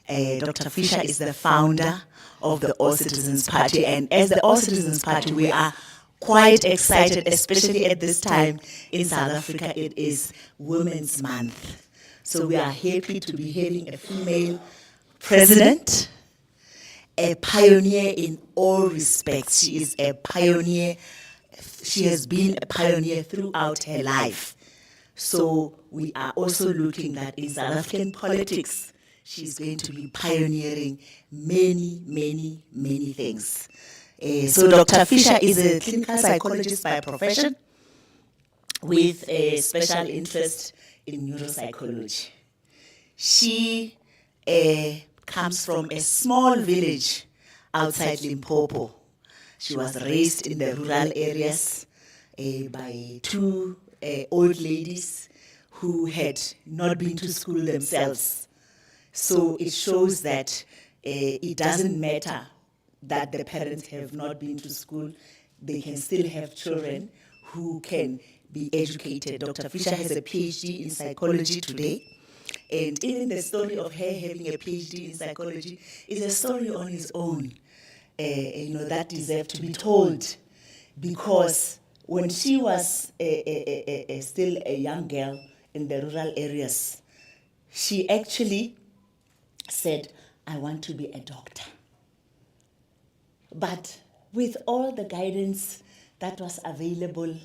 Dr. Fisha is the founder of the All Citizens Party, and as the All Citizens Party, we are quite excited, especially at this time in South Africa. It is Women's Month. So we are happy to be having a female president, a pioneer in all respects. She is a pioneer. She has been a pioneer throughout her life. So we are also looking that in South African politics, she's going to be pioneering many, many, many things. So Dr. Fisha is a clinical psychologist by profession with a special interest in neuropsychology. She comes from a small village outside Limpopo. She was raised in the rural areas by two old ladies who had not been to school themselves. So it shows that it doesn't matter that the parents have not been to school. They can still have children who can be educated. Dr. Fisha has a PhD in psychology today. And even the story of her having a PhD in psychology is a story on its own, that deserves to be told. Because when she was still a young girl in the rural areas, she actually said, I want to be a doctor. But with all the guidance that was available,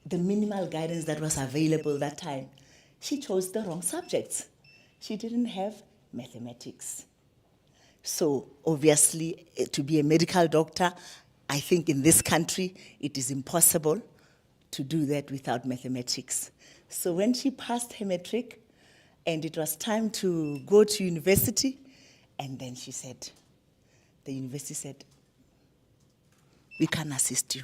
the minimal guidance that was available that time, she chose the wrong subjects. She didn't have mathematics. So obviously, to be a medical doctor, I think in this country, it is impossible to do that without mathematics. So when she passed her matric, and it was time to go to university, and then she said, the university said, we can't assist you.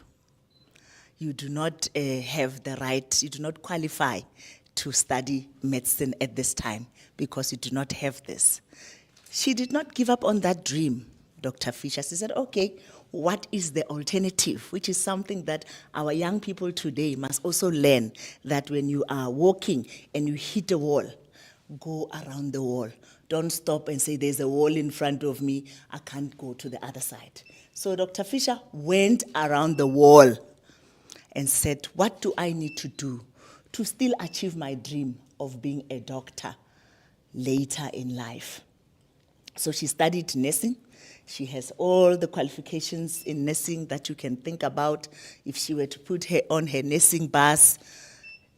You do not have the right, you do not qualify to study medicine at this time because you do not have this. She did not give up on that dream, Dr. Fisha. She said, okay, what is the alternative? Which is something that our young people today must also learn, that when you are walking and you hit a wall, go around the wall. Don't stop and say, there's a wall in front of me, I can't go to the other side. So Dr. Fisha went around the wall and said, what do I need to do to still achieve my dream of being a doctor later in life? So she studied nursing. She has all the qualifications in nursing that you can think about. If she were to put her on her nursing bus,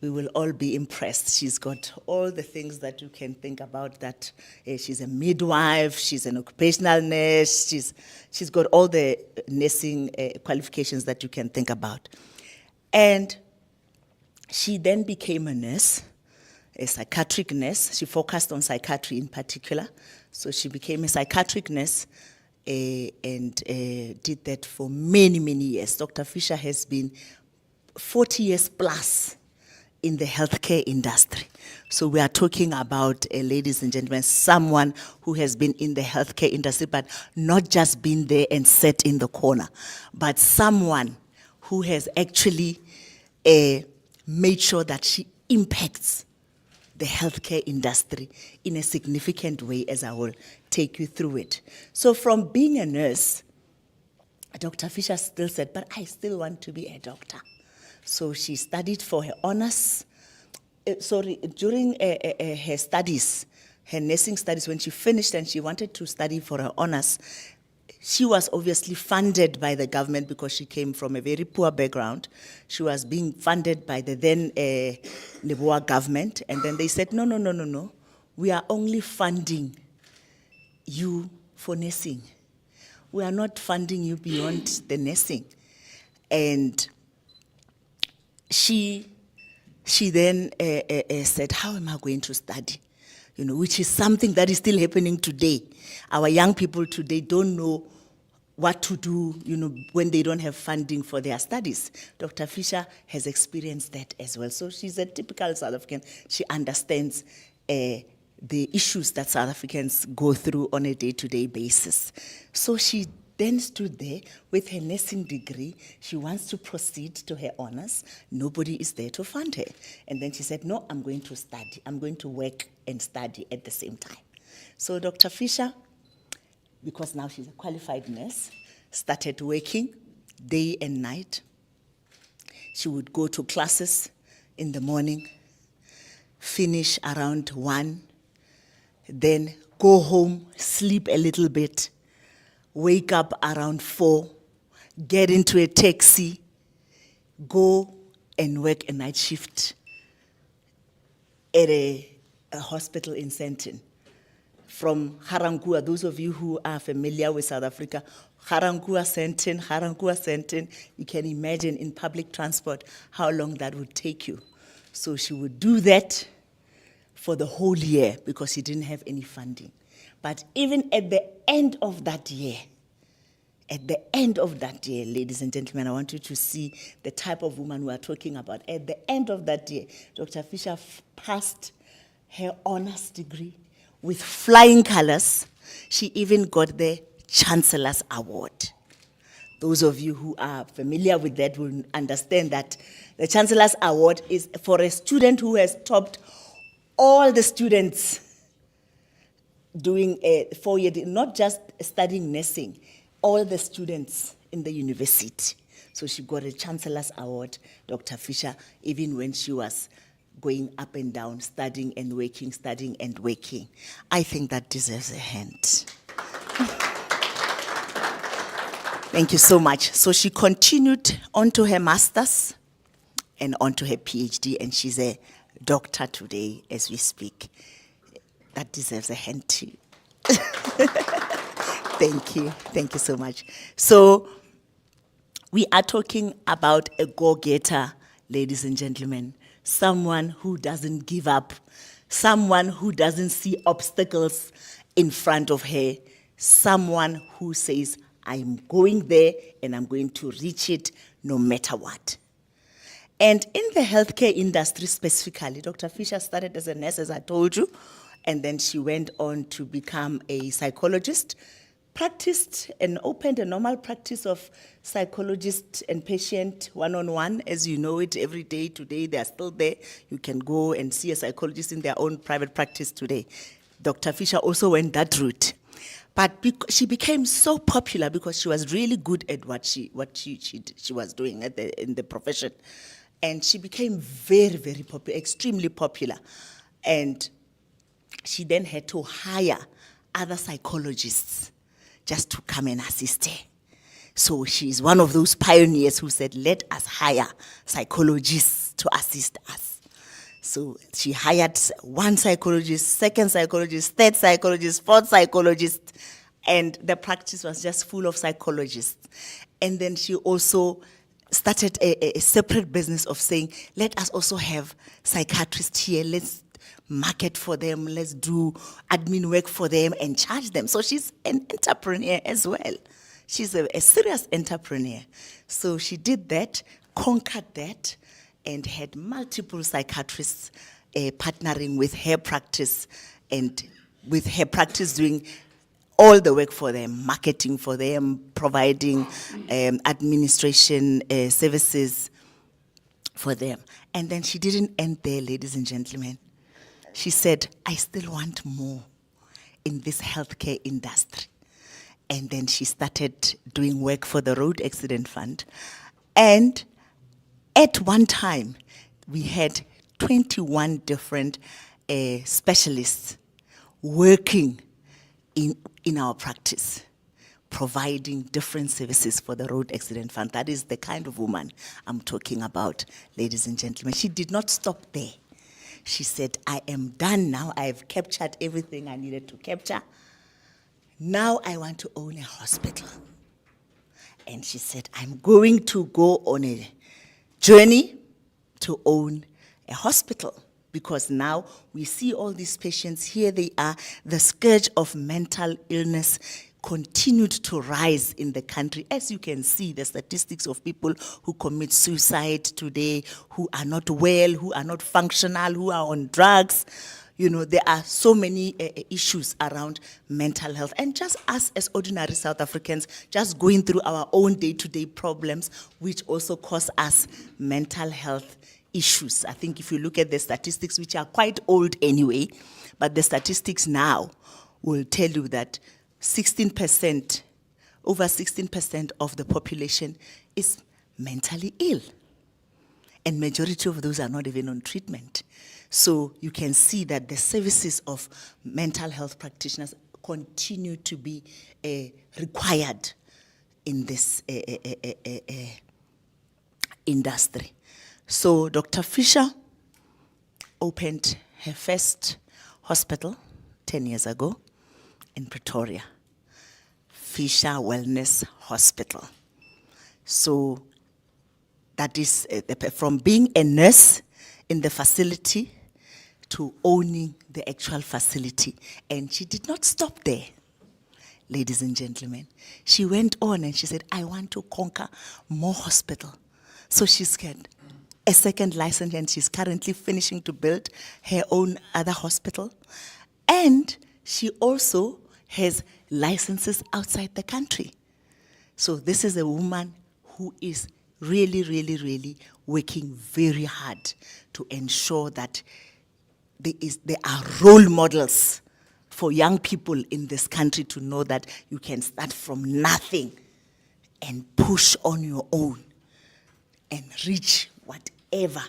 we will all be impressed. She's got all the things that you can think about, that she's a midwife, she's an occupational nurse, she's got all the nursing qualifications that you can think about. And she then became a nurse, a psychiatric nurse. She focused on psychiatry in particular. So she became a psychiatric nurse and did that for many, many years. Dr. Fisha has been 40 years plus in the healthcare industry. So we are talking about, ladies and gentlemen, someone who has been in the healthcare industry, but not just been there and sat in the corner, but someone who has actually made sure that she impacts the healthcare industry in a significant way, as I will take you through it. So from being a nurse, Dr. Fisha still said, but I still want to be a doctor. So she studied for her honors. During her studies, her nursing studies, when she finished and she wanted to study for her honors, she was obviously funded by the government because she came from a very poor background. She was being funded by the then Leboa government. And then they said, no. We are only funding you for nursing. We are not funding you beyond the nursing. And she then said, how am I going to study? Which is something that is still happening today. Our young people today don't know what to do, when they don't have funding for their studies. Dr. Fisha has experienced that as well. So she's a typical South African. She understands the issues that South Africans go through on a day-to-day basis. So she then stood there with her nursing degree. She wants to proceed to her honors. Nobody is there to fund her. And then she said, no, I'm going to study. I'm going to work and study at the same time. So Dr. Fisha, because now she's a qualified nurse, started working day and night. She would go to classes in the morning, finish around 1, then go home, sleep a little bit, wake up around 4, get into a taxi, go and work a night shift at a hospital in Sandton. From Harangua, those of you who are familiar with South Africa, Harangua, Sandton, you can imagine in public transport how long that would take you. So she would do that for the whole year because she didn't have any funding. But even at the end of that year, ladies and gentlemen, I want you to see the type of woman we are talking about. At the end of that year, Dr. Fisha passed her honors degree with flying colors. She even got the Chancellor's Award. Those of you who are familiar with that will understand that the Chancellor's Award is for a student who has topped all the students doing a 4-year, not just studying nursing, all the students in the university. So she got a Chancellor's Award, Dr. Fisha, even when she was going up and down, studying and working, studying and working. I think that deserves a hand. Thank you so much. So she continued on to her master's and on to her PhD, and she's a doctor today as we speak. That deserves a hand too. Thank you so much. So we are talking about a go-getter, ladies and gentlemen, someone who doesn't give up, someone who doesn't see obstacles in front of her, someone who says, I'm going there and I'm going to reach it no matter what. And in the healthcare industry specifically, Dr. Fisha started as a nurse, as I told you, and then she went on to become a psychologist, practiced and opened a normal practice of psychologist and patient one-on-one, as you know it every day. Today, they are still there. You can go and see a psychologist in their own private practice today. Dr. Fisha also went that route. But she became so popular because she was really good at what she was doing in the profession. And she became very, very popular, extremely popular. And she then had to hire other psychologists just to come and assist her. So she's one of those pioneers who said, let us hire psychologists to assist us. So she hired one psychologist, second psychologist, third psychologist, fourth psychologist, and the practice was just full of psychologists. And then she also started a separate business of saying, let us also have psychiatrists here, let's market for them, let's do admin work for them and charge them. So she's an entrepreneur as well. She's a serious entrepreneur. So she did that, conquered that, and had multiple psychiatrists partnering with her practice, and with her practice doing all the work for them, marketing for them, providing administration services for them. And then she didn't end there, ladies and gentlemen. She said, I still want more in this healthcare industry. And then she started doing work for the Road Accident Fund. And at one time, we had 21 different specialists working in our practice, providing different services for the Road Accident Fund. That is the kind of woman I'm talking about, ladies and gentlemen. She did not stop there. She said, I am done now. I've captured everything I needed to capture. Now I want to own a hospital. And she said, I'm going to go on a journey to own a hospital, because now we see all these patients, here they are, the scourge of mental illness continued to rise in the country. As you can see, the statistics of people who commit suicide today, who are not well, who are not functional, who are on drugs. You know, there are so many issues around mental health. And just us as ordinary South Africans, just going through our own day-to-day problems, which also cause us mental health issues. I think if you look at the statistics, which are quite old anyway, but the statistics now, will tell you that 16%, over 16% of the population is mentally ill. And majority of those are not even on treatment. So you can see that the services of mental health practitioners continue to be required in this industry. So Dr. Fisha opened her first hospital 10 years ago in Pretoria, Fisha Wellness Hospital. So that is from being a nurse in the facility to owning the actual facility. And she did not stop there, ladies and gentlemen. She went on and she said, I want to conquer more hospital. So she's got a second license and she's currently finishing to build her own other hospital. And she also has licenses outside the country. So this is a woman who is really, really, really working very hard to ensure that there are role models for young people in this country to know that you can start from nothing and push on your own and reach whatever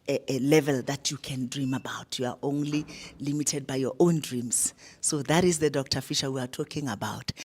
a level that you can dream about. You are only limited by your own dreams. So that is the Dr. Fisha we are talking about.